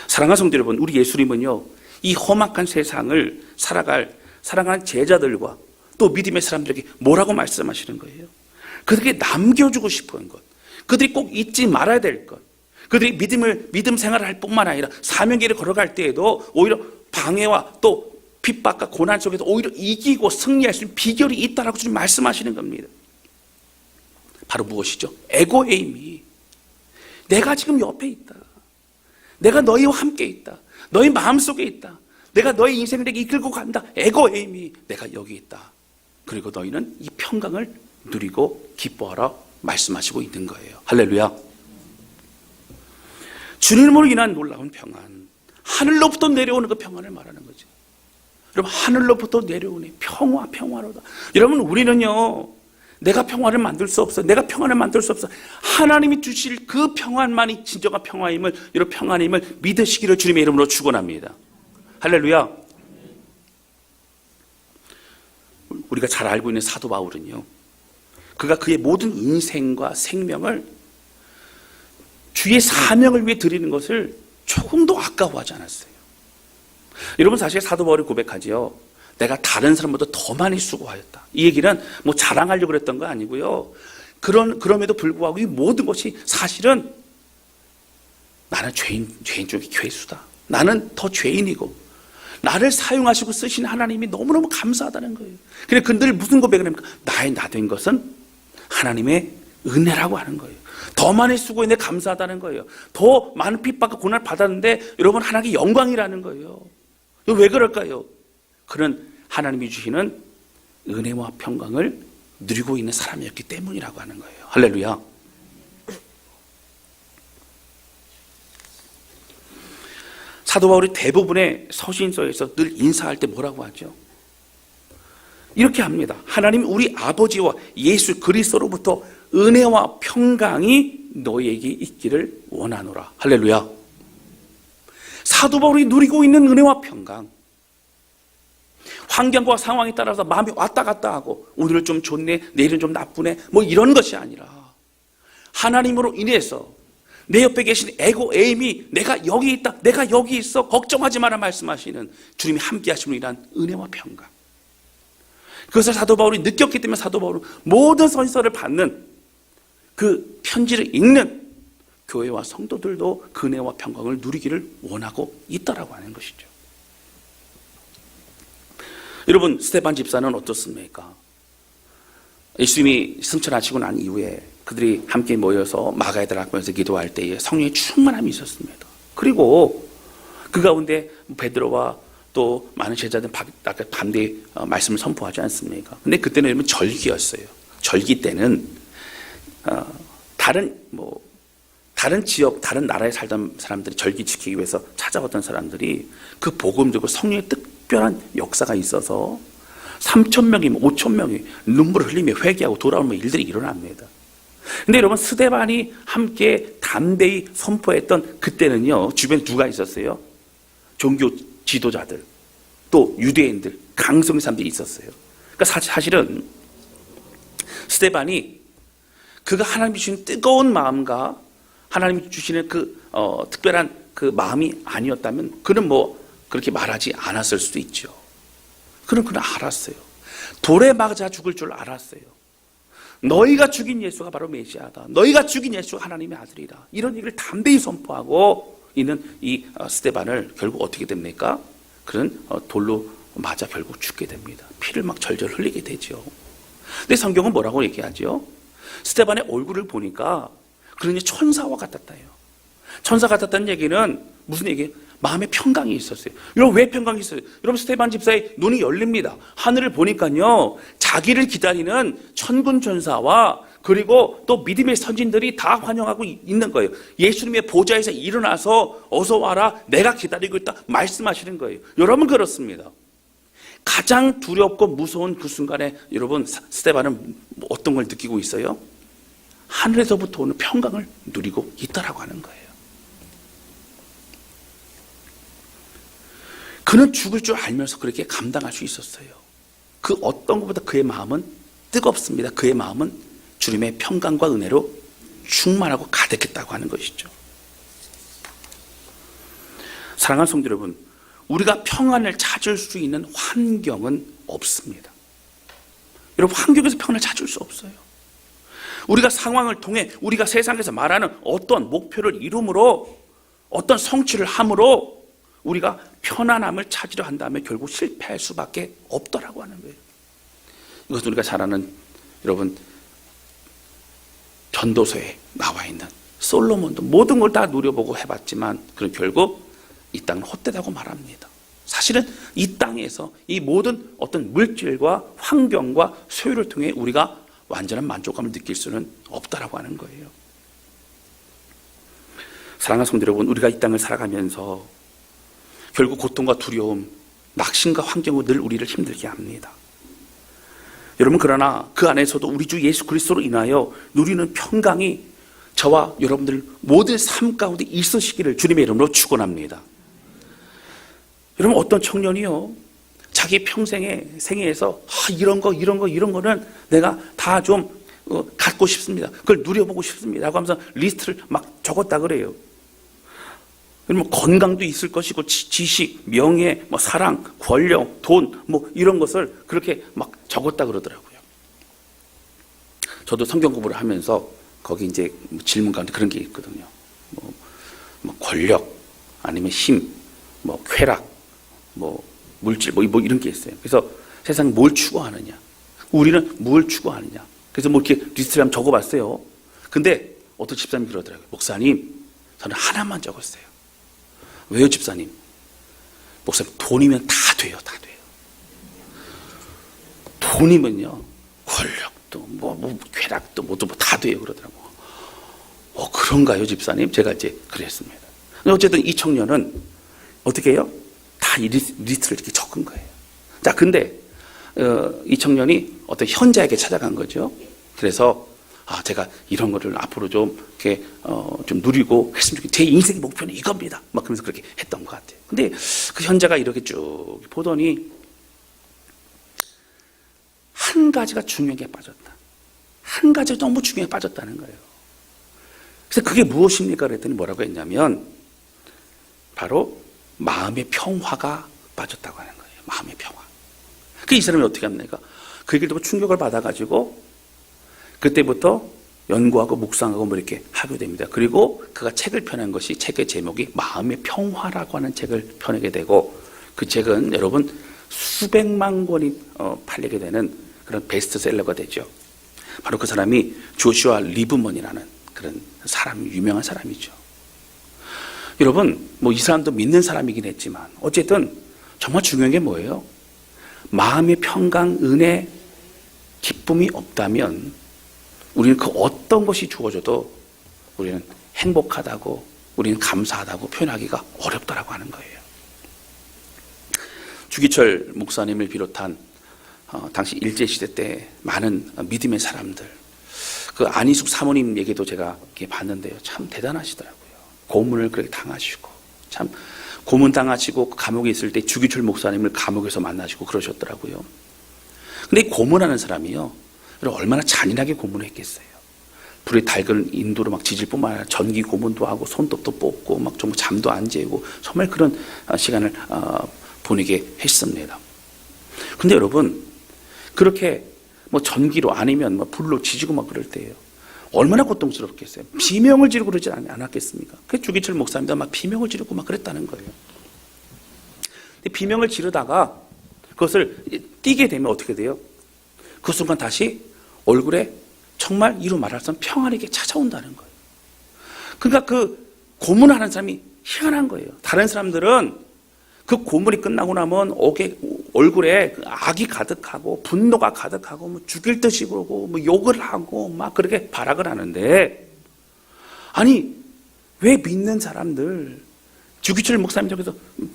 사랑하는 성도 여러분, 우리 예수님은요, 이 험악한 세상을 살아가는 제자들과 또 믿음의 사람들에게 뭐라고 말씀하시는 거예요? 그들에게 남겨주고 싶은 것, 그들이 꼭 잊지 말아야 될 것, 그들이 믿음 생활을 할 뿐만 아니라 사명길을 걸어갈 때에도 오히려 방해와 또 핍박과 고난 속에서 오히려 이기고 승리할 수 있는 비결이 있다라고 주님 말씀하시는 겁니다. 바로 무엇이죠? 에고에임이, 내가 지금 옆에 있다, 내가 너희와 함께 있다, 너희 마음속에 있다, 내가 너희 인생을 내게 이끌고 간다, 에고에임이 내가 여기 있다, 그리고 너희는 이 평강을 누리고 기뻐하라 말씀하시고 있는 거예요. 할렐루야. 주님으로 인한 놀라운 평안, 하늘로부터 내려오는 그 평안을 말하는 거죠. 여러분, 하늘로부터 내려오는 평화로다. 여러분, 우리는요, 내가 평화를 만들 수 없어, 내가 평안을 만들 수 없어. 하나님이 주실 그 평안만이 진정한 평화임을, 여러분, 평안임을 믿으시기를 주님의 이름으로 축원합니다. 할렐루야. 우리가 잘 알고 있는 사도 바울은요, 그가 그의 모든 인생과 생명을 주의 사명을 위해 드리는 것을 조금도 아까워하지 않았어요. 여러분, 사실 사도 바울이 고백하지요. 내가 다른 사람보다 더 많이 수고하였다. 이 얘기는 자랑하려고 그랬던 거 아니고요. 그럼에도 불구하고 이 모든 것이 사실은 나는 죄인 중에 괴수다. 나는 더 죄인이고 나를 사용하시고 쓰신 하나님이 너무너무 감사하다는 거예요. 그래, 그들 무슨 고백을 합니까? 나의 나 된 것은 하나님의 은혜라고 하는 거예요. 더 많이 수고했는데 감사하다는 거예요. 더 많은 핍박과 고난을 받았는데 여러분, 하나님의 영광이라는 거예요. 왜 그럴까요? 그는 하나님이 주시는 은혜와 평강을 누리고 있는 사람이었기 때문이라고 하는 거예요. 할렐루야. 사도 바울이 대부분의 서신서에서 늘 인사할 때 뭐라고 하죠? 이렇게 합니다. 하나님 우리 아버지와 예수 그리스도로부터 은혜와 평강이 너희에게 있기를 원하노라. 할렐루야. 사도 바울이 누리고 있는 은혜와 평강, 환경과 상황에 따라서 마음이 왔다 갔다 하고 오늘은 좀 좋네, 내일은 좀 나쁘네, 뭐 이런 것이 아니라 하나님으로 인해서 내 옆에 계신 에고 에임이 내가 여기 있다, 내가 여기 있어, 걱정하지 마라 말씀하시는 주님이 함께 하심으로 인한 은혜와 평강, 그것을 사도 바울이 느꼈기 때문에 사도 바울은 모든 선서를 받는 그 편지를 읽는 교회와 성도들도 그 은혜와 평강을 누리기를 원하고 있다라고 하는 것이죠. 여러분, 스데반 집사는 어떻습니까? 예수님이 승천하시고 난 이후에 그들이 함께 모여서 마가에들 학교에서 기도할 때에 성령의 충만함이 있었습니다. 그리고 그 가운데 베드로와 또 많은 제자들은 아까 반대 말씀을 선포하지 않습니까? 근데 그때는 여러분 절기였어요. 절기 때는 다른 지역, 다른 나라에 살던 사람들이 절기 지키기 위해서 찾아왔던 사람들이 그 복음 들고 성령의 특별한 역사가 있어서 3,000명이면 5,000명이 눈물을 흘리며 회개하고 돌아오는 일들이 일어납니다. 근데 여러분, 스데반이 함께 담대히 선포했던 그때는요, 주변에 누가 있었어요? 종교 지도자들, 또 유대인들, 강성의 사람들이 있었어요. 그러니까 사실은 스데반이 그가 하나님이 주신 뜨거운 마음과 하나님이 주시는 그 특별한 그 마음이 아니었다면 그는 뭐 그렇게 말하지 않았을 수도 있죠. 그는 알았어요. 돌에 맞아 죽을 줄 알았어요. 너희가 죽인 예수가 바로 메시아다. 너희가 죽인 예수가 하나님의 아들이다. 이런 얘기를 담대히 선포하고 있는 이 스데반을 결국 어떻게 됩니까? 그는 돌로 맞아 결국 죽게 됩니다. 피를 막 절절 흘리게 되죠. 근데 성경은 뭐라고 얘기하죠? 스데반의 얼굴을 보니까 그는 천사와 같았다요. 천사 같았다는 얘기는 무슨 얘기예요? 마음에 평강이 있었어요. 여러분, 왜 평강이 있어요? 여러분, 스데반 집사의 눈이 열립니다. 하늘을 보니까요, 자기를 기다리는 천군 천사와 그리고 또 믿음의 선진들이 다 환영하고 있는 거예요. 예수님의 보좌에서 일어나서 어서 와라, 내가 기다리고 있다 말씀하시는 거예요. 여러분, 그렇습니다. 가장 두렵고 무서운 그 순간에 여러분, 스데반은 어떤 걸 느끼고 있어요? 하늘에서부터 오는 평강을 누리고 있다라고 하는 거예요. 그는 죽을 줄 알면서 그렇게 감당할 수 있었어요. 그 어떤 것보다 그의 마음은 뜨겁습니다. 그의 마음은 주님의 평강과 은혜로 충만하고 가득했다고 하는 것이죠. 사랑하는 성도 여러분, 우리가 평안을 찾을 수 있는 환경은 없습니다. 여러분, 환경에서 평안을 찾을 수 없어요. 우리가 상황을 통해 우리가 세상에서 말하는 어떤 목표를 이룸으로 어떤 성취를 함으로 우리가 편안함을 찾으려 한다면 결국 실패할 수밖에 없더라고 하는 거예요. 이것은 우리가 잘 아는 여러분 전도서에 나와 있는 솔로몬도 모든 걸 다 누려보고 해봤지만 그는 결국 이 땅은 헛되다고 말합니다. 사실은 이 땅에서 이 모든 어떤 물질과 환경과 소유를 통해 우리가 완전한 만족감을 느낄 수는 없다라고 하는 거예요. 사랑하는 성도 여러분, 우리가 이 땅을 살아가면서 결국 고통과 두려움, 낙심과 환경으로 늘 우리를 힘들게 합니다. 여러분, 그러나 그 안에서도 우리 주 예수 그리스도로 인하여 누리는 평강이 저와 여러분들 모든 삶 가운데 있으시기를 주님의 이름으로 축원합니다. 여러분, 어떤 청년이요, 자기 평생의 생애에서 이런 거는 내가 다 좀 갖고 싶습니다. 그걸 누려보고 싶습니다. 라고 하면서 리스트를 막 적었다 그래요. 뭐 건강도 있을 것이고 지식, 명예, 뭐 사랑, 권력, 돈, 뭐 이런 것을 그렇게 막 적었다 그러더라고요. 저도 성경 공부를 하면서 거기 이제 질문 가운데 그런 게 있거든요. 뭐 권력, 아니면 힘, 뭐 쾌락, 뭐 물질, 뭐 이런 게 있어요. 그래서 세상에 뭘 추구하느냐, 우리는 뭘 추구하느냐. 그래서 뭐 이렇게 리스트를 한번 적어봤어요. 근데 어떤 집사님이 그러더라고요. 목사님, 저는 하나만 적었어요. 왜요, 집사님? 목사님, 돈이면 다 돼요, 다 돼요. 돈이면요, 권력도, 뭐 쾌락도, 뭐도 다 돼요, 그러더라고요. 그런가요, 집사님? 제가 이제 그랬습니다. 어쨌든 이 청년은 어떻게 해요? 다 이 리스트를 이렇게 적은 거예요. 자, 근데 이 청년이 어떤 현자에게 찾아간 거죠. 그래서 제가 이런 거를 앞으로 좀 이렇게 좀 누리고 했으면 좋겠어요. 제 인생의 목표는 이겁니다. 막 그러면서 그렇게 했던 것 같아요. 근데 그 현자가 이렇게 쭉 보더니 한 가지가 중요하게 빠졌다. 한 가지가 너무 중요하게 빠졌다는 거예요. 그래서 그게 무엇입니까? 그랬더니 뭐라고 했냐면 바로 마음의 평화가 빠졌다고 하는 거예요. 마음의 평화. 이 사람이 어떻게 합니까? 그 얘기를 듣고 충격을 받아가지고 그때부터 연구하고 묵상하고 뭐 이렇게 하게 됩니다. 그리고 그가 책을 펴낸 것이 책의 제목이 마음의 평화라고 하는 책을 펴내게 되고 그 책은 여러분 수백만 권이 팔리게 되는 그런 베스트셀러가 되죠. 바로 그 사람이 조슈아 리브먼이라는 그런 사람, 유명한 사람이죠. 여러분, 뭐 이 사람도 믿는 사람이긴 했지만 어쨌든 정말 중요한 게 뭐예요? 마음의 평강, 은혜, 기쁨이 없다면 우리는 그 어떤 것이 주어져도 우리는 행복하다고, 우리는 감사하다고 표현하기가 어렵다라고 하는 거예요. 주기철 목사님을 비롯한 당시 일제시대 때 많은 믿음의 사람들, 그 안희숙 사모님 얘기도 제가 이렇게 봤는데요. 참 대단하시더라고요. 고문을 그렇게 당하시고, 참 고문 당하시고 감옥에 있을 때 주기철 목사님을 감옥에서 만나시고 그러셨더라고요. 근데 이 고문하는 사람이요, 얼마나 잔인하게 고문을 했겠어요. 불에 달근 인도로 막 지질 뿐만 아니라 전기 고문도 하고 손톱도 뽑고 막 정말 잠도 안 재고 정말 그런 시간을 보내게 했습니다. 근데 여러분, 그렇게 뭐 전기로 아니면 뭐 불로 지지고 막 그럴 때예요. 얼마나 고통스럽겠어요. 비명을 지르고 그러지 않았겠습니까? 그 주기철 목사님도 막 비명을 지르고 막 그랬다는 거예요. 근데 비명을 지르다가 그것을 띄게 되면 어떻게 돼요? 그 순간 다시 얼굴에 정말 이루 말할 수 없는 평안이 찾아온다는 거예요. 그러니까 그 고문하는 사람이 희한한 거예요. 다른 사람들은 그 고문이 끝나고 나면 얼굴에 악이 가득하고 분노가 가득하고 뭐 죽일 듯이 그러고 뭐 욕을 하고 막 그렇게 발악을 하는데, 아니 왜 믿는 사람들, 주기철 목사님 쪽에서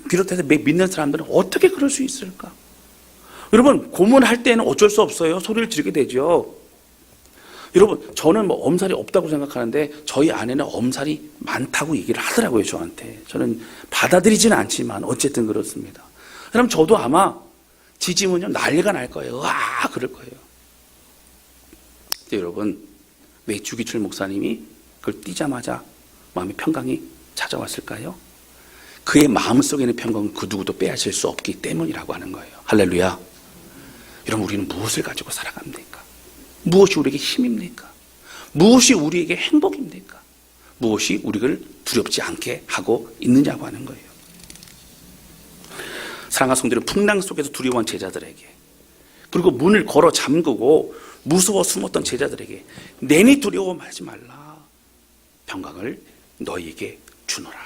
비롯해서 믿는 사람들은 어떻게 그럴 수 있을까? 여러분, 고문할 때는 어쩔 수 없어요. 소리를 지르게 되죠. 여러분, 저는 뭐 엄살이 없다고 생각하는데 저희 아내는 엄살이 많다고 얘기를 하더라고요, 저한테. 저는 받아들이지는 않지만 어쨌든 그렇습니다. 그럼 저도 아마 지지면요 난리가 날 거예요. 와, 그럴 거예요. 근데 여러분, 왜 주기철 목사님이 그걸 띄자마자 마음의 평강이 찾아왔을까요? 그의 마음속에 있는 평강은 그 누구도 빼앗을 수 없기 때문이라고 하는 거예요. 할렐루야. 여러분, 우리는 무엇을 가지고 살아갑니까? 무엇이 우리에게 힘입니까? 무엇이 우리에게 행복입니까? 무엇이 우리를 두렵지 않게 하고 있느냐고 하는 거예요. 사랑하는 성도들, 풍랑 속에서 두려워한 제자들에게, 그리고 문을 걸어 잠그고 무서워 숨었던 제자들에게 내니 두려워하지 말라, 평강을 너희에게 주노라.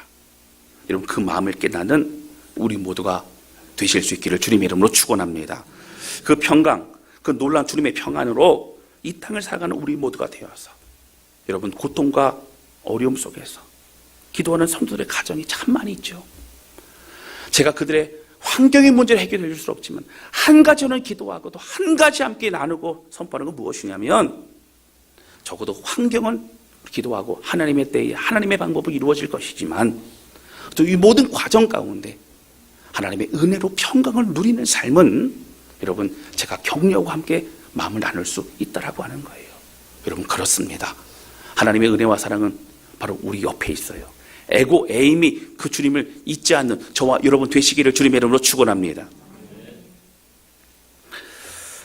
여러분, 그 마음을 깨닫는 우리 모두가 되실 수 있기를 주님의 이름으로 축원합니다. 그 평강, 그 놀라운 주님의 평안으로 이 땅을 살아가는 우리 모두가 되어서 여러분, 고통과 어려움 속에서 기도하는 성도들의 가정이 참 많이 있죠. 제가 그들의 환경의 문제를 해결해 줄 수 없지만 한 가지는 기도하고 또 한 가지 함께 나누고 선포하는 건 무엇이냐면, 적어도 환경은 기도하고 하나님의 때에 하나님의 방법으로 이루어질 것이지만 또 이 모든 과정 가운데 하나님의 은혜로 평강을 누리는 삶은 여러분, 제가 격려와 함께 마음을 나눌 수 있다라고 하는 거예요. 여러분, 그렇습니다. 하나님의 은혜와 사랑은 바로 우리 옆에 있어요. 에고 에임이 그 주님을 잊지 않는 저와 여러분 되시기를 주님의 이름으로 축원합니다.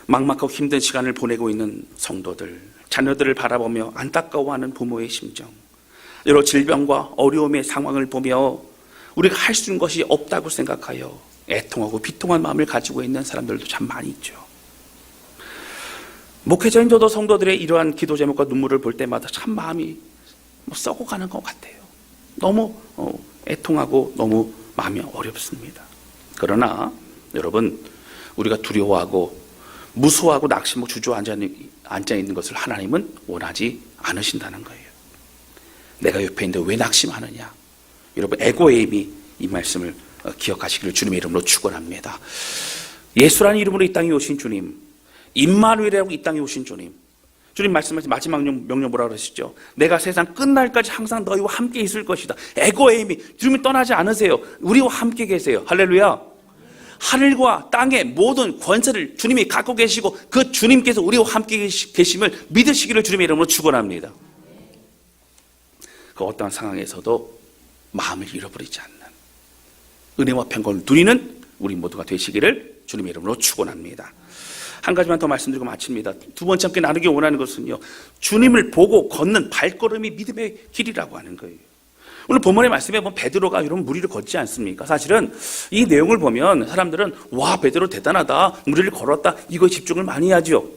막막하고 힘든 시간을 보내고 있는 성도들, 자녀들을 바라보며 안타까워하는 부모의 심정, 여러 질병과 어려움의 상황을 보며 우리가 할 수 있는 것이 없다고 생각하여 애통하고 비통한 마음을 가지고 있는 사람들도 참 많이 있죠. 목회자인 저도 성도들의 이러한 기도 제목과 눈물을 볼 때마다 참 마음이 썩어가는 것 같아요. 너무 애통하고 너무 마음이 어렵습니다. 그러나 여러분, 우리가 두려워하고 무서워하고 낙심하고 주저앉아 있는 것을 하나님은 원하지 않으신다는 거예요. 내가 옆에 있는데 왜 낙심하느냐? 여러분, 에고에임이 이 말씀을 기억하시기를 주님의 이름으로 축원합니다. 예수라는 이름으로 이 땅에 오신 주님, 임마누엘이라고 이 땅에 오신 주님, 주님 말씀하신 마지막 명령 뭐라 그러시죠? 내가 세상 끝날까지 항상 너희와 함께 있을 것이다. 에고에이미, 주님이 떠나지 않으세요. 우리와 함께 계세요. 할렐루야. 하늘과 땅의 모든 권세를 주님이 갖고 계시고 그 주님께서 우리와 함께 계심을 믿으시기를 주님의 이름으로 축원합니다. 그 어떠한 상황에서도 마음을 잃어버리지 않는 은혜와 평강을 누리는 우리 모두가 되시기를 주님의 이름으로 축원합니다. 한 가지만 더 말씀드리고 마칩니다. 두 번째 함께 나누기 원하는 것은요, 주님을 보고 걷는 발걸음이 믿음의 길이라고 하는 거예요. 오늘 본문의 말씀에 보면 베드로가 이런 무리를 걷지 않습니까? 사실은 이 내용을 보면 사람들은 와, 베드로 대단하다, 무리를 걸었다, 이거에 집중을 많이 하죠.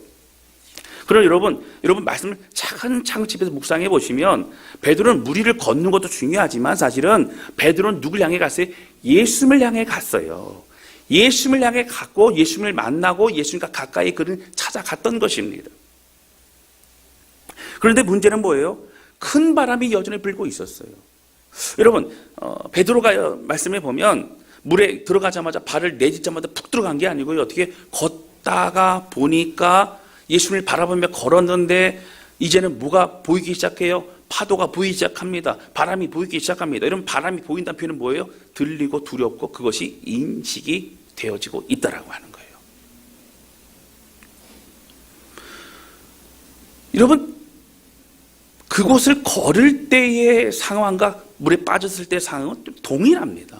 그럼 여러분 말씀을 차근차근 집에서 묵상해 보시면 베드로는 무리를 걷는 것도 중요하지만 사실은 베드로는 누굴 향해 갔어요? 예수님을 향해 갔어요. 예수님을 향해 갔고 예수님을 만나고 예수님과 가까이 그를 찾아갔던 것입니다. 그런데 문제는 뭐예요? 큰 바람이 여전히 불고 있었어요. 여러분, 베드로가 말씀해 보면 물에 들어가자마자 발을 내딛자마자 푹 들어간 게 아니고요. 어떻게 걷다가 보니까 예수님을 바라보며 걸었는데 이제는 뭐가 보이기 시작해요? 파도가 보이기 시작합니다. 바람이 보이기 시작합니다. 이런 바람이 보인다는 표현은 뭐예요? 들리고 두렵고 그것이 인식이 되어지고 있다라고 하는 거예요. 여러분, 그곳을 걸을 때의 상황과 물에 빠졌을 때의 상황은 동일합니다.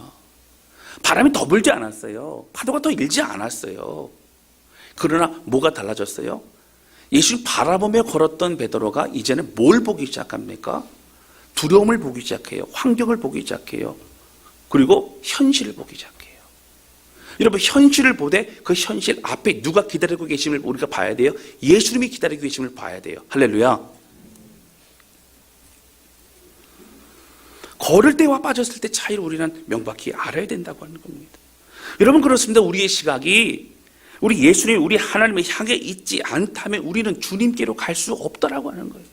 바람이 더 불지 않았어요. 파도가 더 일지 않았어요. 그러나 뭐가 달라졌어요? 예수를 바라보며 걸었던 베드로가 이제는 뭘 보기 시작합니까? 두려움을 보기 시작해요. 환경을 보기 시작해요. 그리고 현실을 보기 시작해요. 여러분, 현실을 보되 그 현실 앞에 누가 기다리고 계심을 우리가 봐야 돼요. 예수님이 기다리고 계심을 봐야 돼요. 할렐루야. 걸을 때와 빠졌을 때 차이를 우리는 명확히 알아야 된다고 하는 겁니다. 여러분, 그렇습니다. 우리의 시각이 우리 예수님, 우리 하나님을 향해 있지 않다면 우리는 주님께로 갈 수 없다라고 하는 거예요.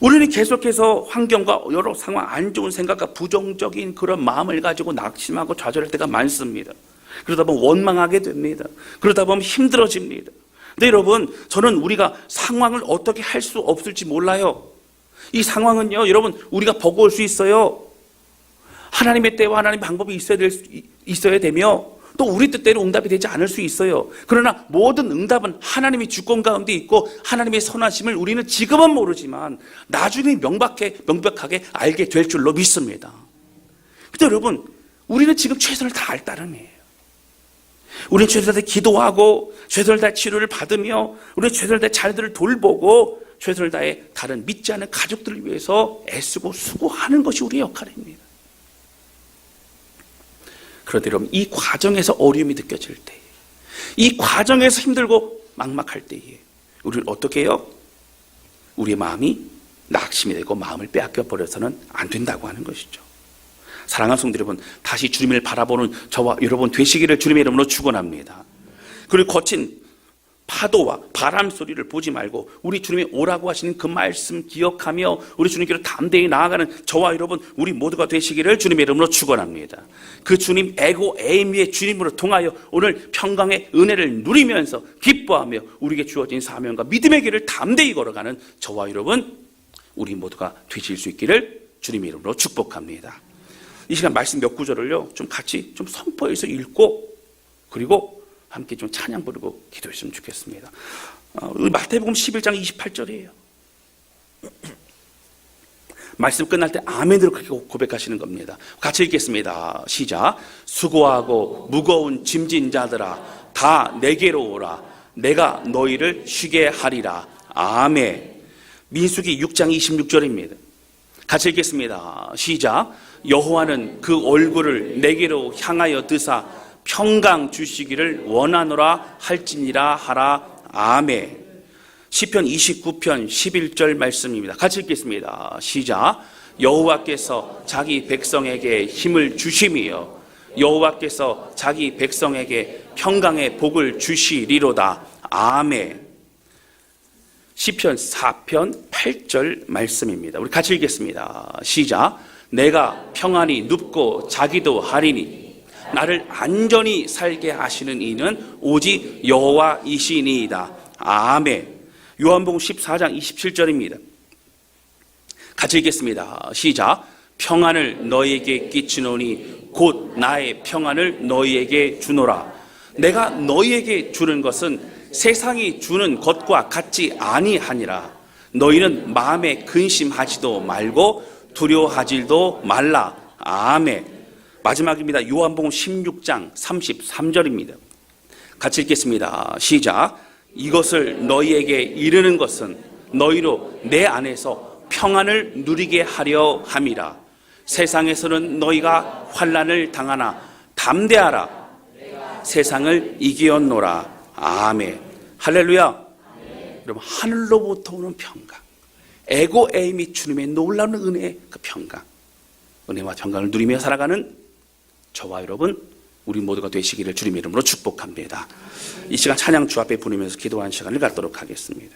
우리는 계속해서 환경과 여러 상황, 안 좋은 생각과 부정적인 그런 마음을 가지고 낙심하고 좌절할 때가 많습니다. 그러다 보면 원망하게 됩니다. 그러다 보면 힘들어집니다. 근데 여러분, 저는 우리가 상황을 어떻게 할 수 없을지 몰라요. 이 상황은요, 여러분, 우리가 보고 올 수 있어요. 하나님의 때와 하나님의 방법이 있어야 되며 또 우리 뜻대로 응답이 되지 않을 수 있어요. 그러나 모든 응답은 하나님의 주권 가운데 있고 하나님의 선하심을 우리는 지금은 모르지만 나중에 명백하게 알게 될 줄로 믿습니다. 근데 여러분, 우리는 지금 최선을 다할 따름이에요. 우리는 최선을 다해 기도하고 최선을 다해 치료를 받으며 우리는 최선을 다해 자녀들을 돌보고 최선을 다해 다른 믿지 않는 가족들을 위해서 애쓰고 수고하는 것이 우리의 역할입니다. 그런데 여러분, 이 과정에서 어려움이 느껴질 때, 이 과정에서 힘들고 막막할 때에 우리는 어떻게 해요? 우리의 마음이 낙심이 되고 마음을 빼앗겨 버려서는 안 된다고 하는 것이죠. 사랑하는 성도 여러분, 다시 주님을 바라보는 저와 여러분 되시기를 주님의 이름으로 축원합니다. 그리고 거친 파도와 바람 소리를 보지 말고 우리 주님이 오라고 하시는 그 말씀 기억하며 우리 주님께로 담대히 나아가는 저와 여러분 우리 모두가 되시기를 주님의 이름으로 축원합니다. 그 주님 에고에이미의 주님으로 통하여 오늘 평강의 은혜를 누리면서 기뻐하며 우리에게 주어진 사명과 믿음의 길을 담대히 걸어가는 저와 여러분 우리 모두가 되실 수 있기를 주님의 이름으로 축복합니다. 이 시간 말씀 몇 구절을요 좀 같이 좀 선포해서 읽고 그리고 함께 좀 찬양 부르고 기도했으면 좋겠습니다. 마태복음 11장 28절이에요. 말씀 끝날 때 아멘으로 그렇게 고백하시는 겁니다. 같이 읽겠습니다. 시작. 수고하고 무거운 짐진 자들아 다 내게로 오라. 내가 너희를 쉬게 하리라. 아멘. 민수기 6장 26절입니다. 같이 읽겠습니다. 시작. 여호와는 그 얼굴을 내게로 향하여 드사 평강 주시기를 원하노라 할지니라 하라. 아멘. 시편 29편 11절 말씀입니다. 같이 읽겠습니다. 시작. 여호와께서 자기 백성에게 힘을 주심이여 여호와께서 자기 백성에게 평강의 복을 주시리로다. 아멘. 시편 4편 8절 말씀입니다. 우리 같이 읽겠습니다. 시작. 내가 평안히 눕고 자기도 하리니 나를 안전히 살게 하시는 이는 오직 여호와이시니이다. 아멘. 요한복음 14장 27절입니다. 같이 읽겠습니다. 시작. 평안을 너희에게 끼치노니 곧 나의 평안을 너희에게 주노라. 내가 너희에게 주는 것은 세상이 주는 것과 같지 아니하니라. 너희는 마음에 근심하지도 말고 두려워하지도 말라. 아멘. 마지막입니다. 요한복음 16장 33절입니다. 같이 읽겠습니다. 시작. 이것을 너희에게 이르는 것은 너희로 내 안에서 평안을 누리게 하려 함이라. 세상에서는 너희가 환난을 당하나 담대하라. 세상을 이기었노라. 아멘. 할렐루야. 아멘. 여러분, 하늘로부터 오는 평강, 에고에이미 주님의 놀라운 은혜의 그 평강, 은혜와 평강을 누리며 살아가는 저와 여러분 우리 모두가 되시기를 주님의 이름으로 축복합니다. 이 시간 찬양 주 앞에 부르면서 기도하는 시간을 갖도록 하겠습니다.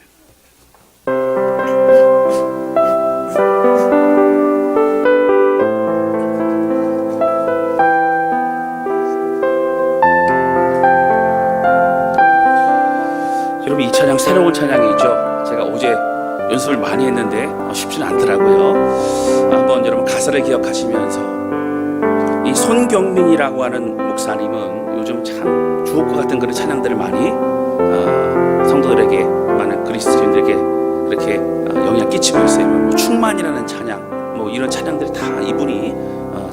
여러분, 이 찬양 새로운 찬양이죠. 제가 어제 연습을 많이 했는데 쉽지는 않더라고요. 한번 여러분 가사를 기억하시면서, 이 손경민이라고 하는 목사님은 요즘 참 주옥 같은 그런 찬양들을 많이 성도들에게, 많은 그리스도인들에게 그렇게 영향 끼치고 있어요. 뭐 충만이라는 찬양, 뭐 이런 찬양들이 다 이분이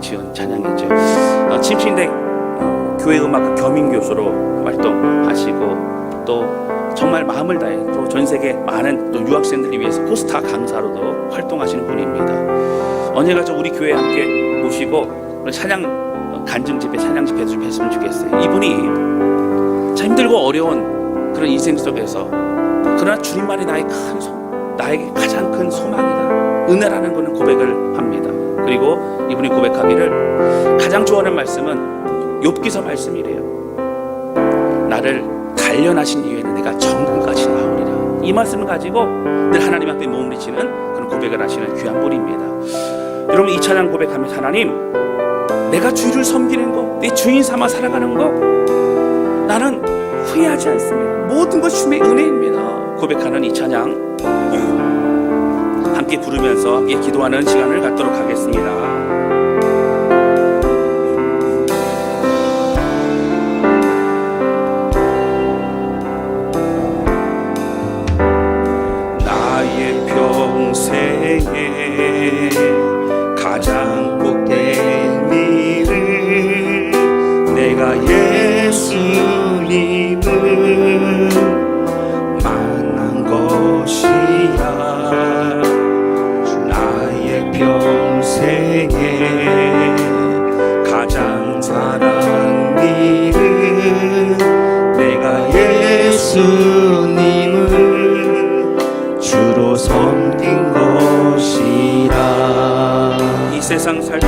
지은 찬양이죠. 침신대 교회 음악 겸임 교수로 활동하시고, 또 정말 마음을 다해 또 전 세계 많은 또 유학생들을 위해서 코스타 강사로도 활동하시는 분입니다. 언젠가 저 우리 교회에 함께 모시고 찬양 간증 집회, 찬양 집회 좀 했으면 좋겠어요. 이분이 참 힘들고 어려운 그런 인생 속에서, 그러나 주님만이 나에게 가장 큰 소망이다, 은혜라는 것을 고백을 합니다. 그리고 이분이 고백하기를 가장 좋아하는 말씀은 욥기서 말씀이래요. 나를 단련하신 이후에는 내가 정금같이 나오리라. 이 말씀을 가지고 늘 하나님 앞에 몸부림치는 그런 고백을 하시는 귀한 분입니다. 여러분, 이 찬양 고백하면서, 하나님, 내가 주를 섬기는 것, 내 주인 삼아 살아가는 것, 나는 후회하지 않습니다. 모든 것이 주님의 은혜입니다. 고백하는 이 찬양 함께 부르면서 함께 기도하는 시간을 갖도록 하겠습니다. 평생에 가장 복된 일을 내가 예수님을 만난 것이야. 나의 평생에 가장 사랑한 일을 내가 예수님을 주로 섬긴 것이라. 이 세상 살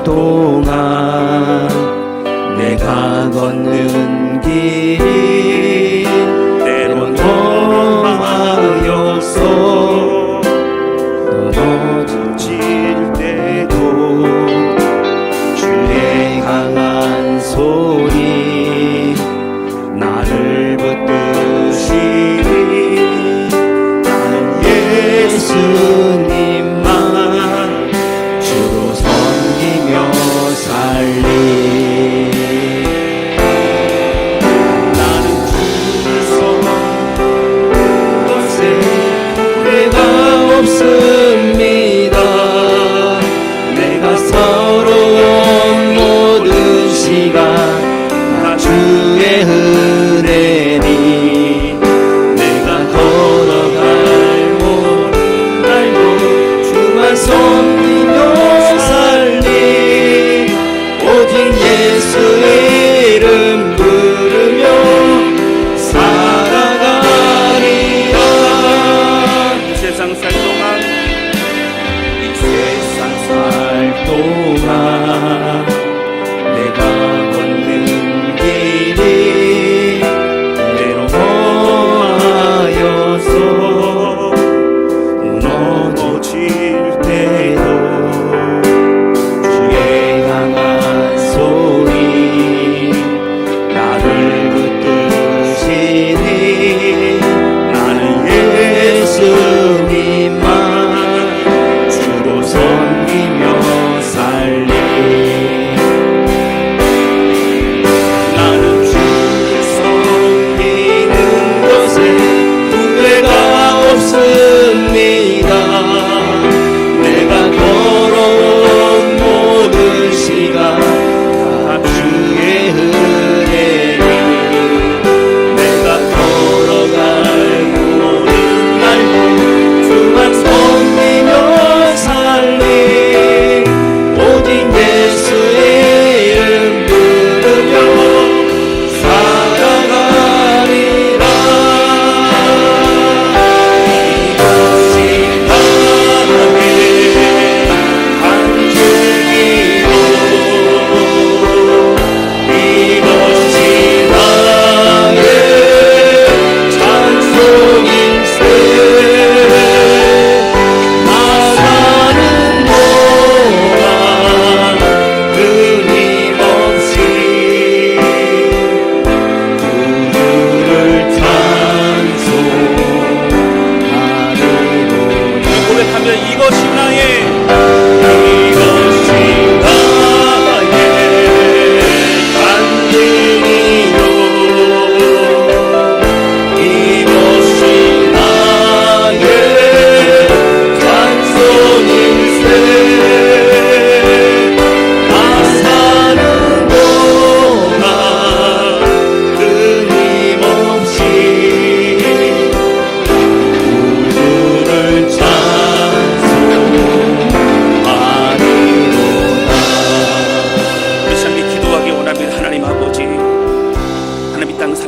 동안 내가 걷는 길 때론 험하여서 넘어질 때도 주의 강한 소리 나를 붙드시니 나는 예수님만 주로 섬기며 살리. 나는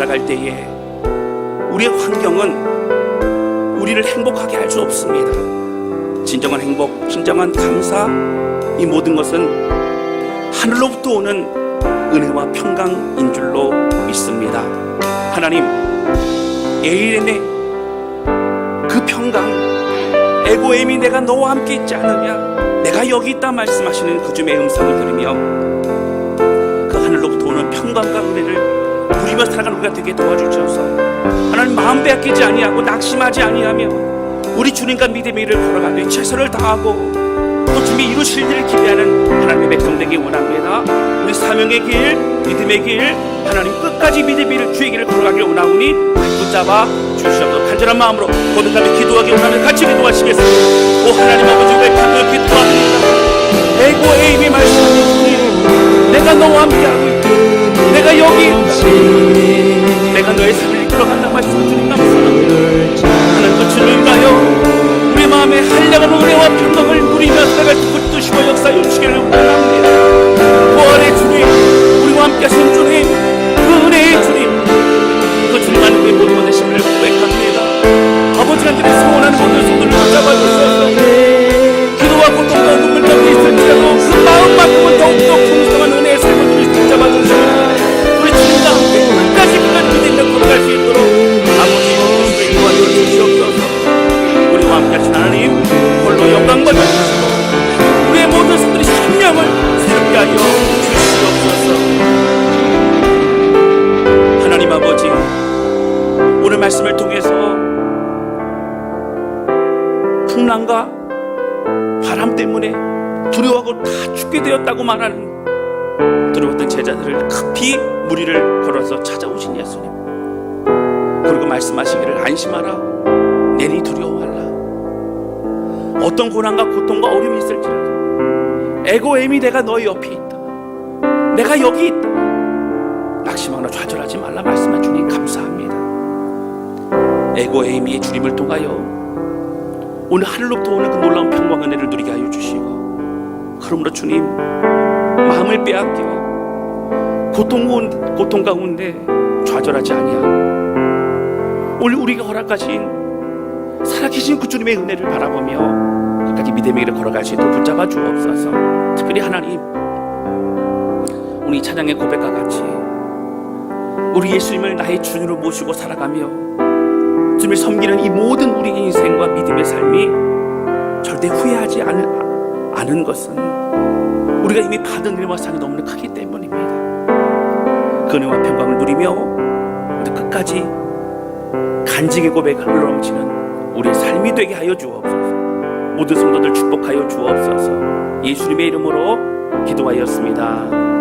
살아갈 때에 우리의 환경은 우리를 행복하게 할 수 없습니다. 진정한 행복, 진정한 감사, 이 모든 것은 하늘로부터 오는 은혜와 평강인 줄로 믿습니다. 하나님, 에일의 그 평강, 에고엠이 내가 너와 함께 있지 않느냐, 내가 여기 있다 말씀하시는 그 주님의 음성을 들으며 그 하늘로부터 오는 평강과 은혜를 누리며 살아가는 우리가 되게 도와주셔서 하나님, 마음 빼앗기지 아니하고 낙심하지 아니하며 우리 주님과 믿음의 일을 걸어가되 최선을 다하고 또 주님이 이루실 일을 기대하는 하나님의 백성 되기 원합니다. 우리 사명의 길, 믿음의 길, 하나님 끝까지 믿음의 일을 주의 길을 걸어가길 원하오니 붙잡아 주시옵소서. 간절한 마음으로 거듭하며 기도하기 원하면 같이 기도하시겠습니다. 오 하나님 아버지, 우리가 간절히 기도합니다. 에고에임이 말씀하신 주님, 내가 너와 함께하고 있다, 내가 여기 있다, 내가 너의 삶을 이끌어간다 말씀하신 주님 감사합니다. 하나님, 그 주를 인하여 우리 마음에 한량한 은혜와 평강을 누리며 살아갈 뜻이고 역사해 주시기를 원합니다. 부활의 주님, 우리와 함께 하신 주님, 그 은혜의 주님, 그 주님 안에 모든 것 되심을 고백합니다. 아버지 하나님의 소원하는 모든 손들을 붙잡아주셔서 기도와 고통과 눈물 가운데 있을지라도 그 마음만큼은 더욱더 풍성한 은혜의 삶을 붙잡아주시고 우리 주님과 함께 끝까지 믿음을 걸어갈 수 있도록 아버지 주님을 도와줘 주시옵소서. 우리와 함께 하신 하나님, 홀로 영광 받아주시고 우리의 모든 손들이 심령을 새롭게 하여 주시옵소서. 하나님 아버지, 오늘 말씀을 통해서 풍랑과 바람 때문에 두려워하고 다 죽게 되었다고 말하는 두려웠던 제자들을 급히 무리를 걸어서 찾아오신 예수님, 그리고 말씀하시기를 안심하라, 내니 두려워하라. 어떤 고난과 고통과 어려움이 있을지라도 에고엠이 내가 너희 옆에 있다, 내가 여기 있다, 낙심하거나 좌절하지 말라 말씀한 주님 감사합니다. 에고에미의 주님을 통하여 오늘 하늘로부터 오는 그 놀라운 평강 은혜를 누리게 하여 주시고, 그러므로 주님, 마음을 빼앗겨 고통 가운데 좌절하지 아니하고 오늘 우리가 허락하신 살아계신 그 주님의 은혜를 바라보며 끝까지 믿음의 길을 걸어갈 수 있도록 붙잡아 주옵소서. 특별히 하나님, 우리 찬양의 고백과 같이 우리 예수님을 나의 주님으로 모시고 살아가며 주님을 섬기는 이 모든 우리 인생과 믿음의 삶이 절대 후회하지 않은 것은 우리가 이미 받은 은혜와 상이 너무나 크기 때문입니다. 그 은혜와 평강을 누리며 끝까지 간증의 고백을 흘러넘치는 우리의 삶이 되게 하여 주옵소서. 모든 성도들 축복하여 주옵소서. 예수님의 이름으로 기도하였습니다.